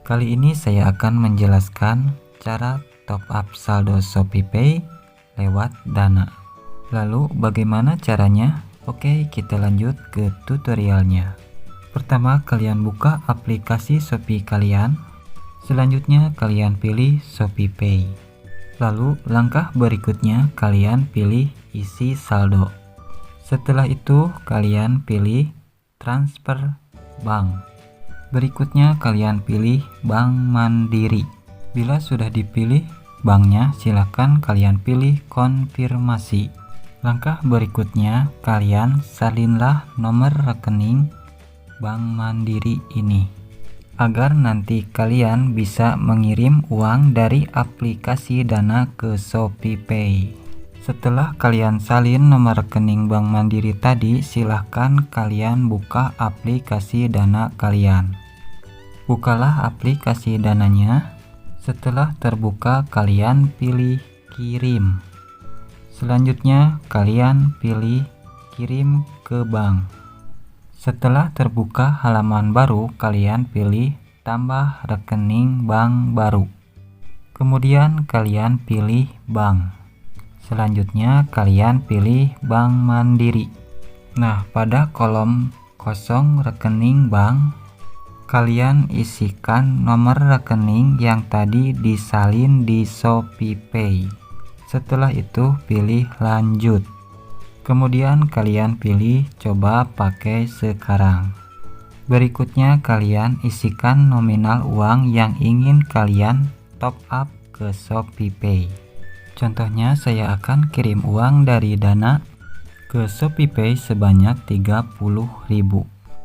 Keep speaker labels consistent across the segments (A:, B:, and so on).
A: Kali ini saya akan menjelaskan cara top up saldo ShopeePay lewat Dana. Lalu bagaimana caranya? Oke, kita lanjut ke tutorialnya. Pertama, kalian buka aplikasi Shopee kalian. Selanjutnya kalian pilih ShopeePay. Lalu langkah berikutnya kalian pilih isi saldo. Setelah itu kalian pilih transfer bank. Berikutnya kalian pilih Bank Mandiri. Bila sudah dipilih banknya, silakan kalian pilih konfirmasi. Langkah berikutnya kalian salinlah nomor rekening Bank Mandiri ini agar nanti kalian bisa mengirim uang dari aplikasi Dana ke ShopeePay. Setelah kalian salin nomor rekening Bank Mandiri tadi, silahkan kalian buka aplikasi Dana kalian. Bukalah aplikasi Dananya. Setelah terbuka, kalian pilih kirim. Selanjutnya kalian pilih kirim ke bank. Setelah terbuka halaman baru, kalian pilih tambah rekening bank baru. Kemudian kalian pilih bank. Selanjutnya kalian pilih Bank Mandiri. Nah, pada kolom kosong rekening bank, kalian isikan nomor rekening yang tadi disalin di ShopeePay. Setelah itu pilih lanjut. Kemudian kalian pilih coba pakai sekarang. Berikutnya kalian isikan nominal uang yang ingin kalian top up ke ShopeePay. Contohnya, saya akan kirim uang dari Dana ke ShopeePay sebanyak 30.000.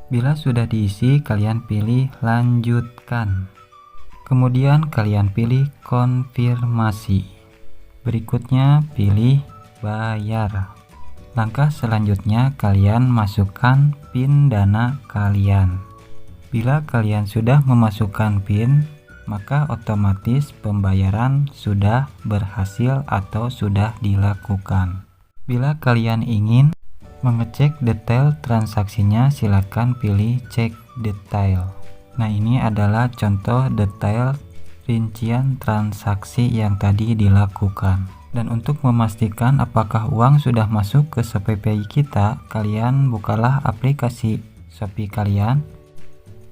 A: Bila sudah diisi, kalian pilih lanjutkan. Kemudian kalian pilih konfirmasi. Berikutnya pilih bayar. Langkah selanjutnya kalian masukkan PIN Dana kalian. Bila kalian sudah memasukkan PIN, maka otomatis pembayaran sudah berhasil atau sudah dilakukan. Bila kalian ingin mengecek detail transaksinya, silakan pilih cek detail. Nah, ini adalah contoh detail rincian transaksi yang tadi dilakukan. Dan untuk memastikan apakah uang sudah masuk ke ShopeePay kita, kalian bukalah aplikasi Shopee kalian.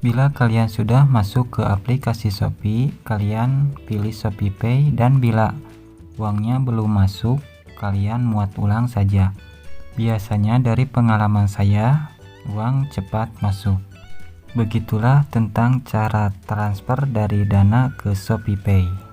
A: Bila kalian sudah masuk ke aplikasi Shopee, kalian pilih ShopeePay, dan bila uangnya belum masuk, kalian muat ulang saja. Biasanya dari pengalaman saya, uang cepat masuk. Begitulah tentang cara transfer dari Dana ke ShopeePay.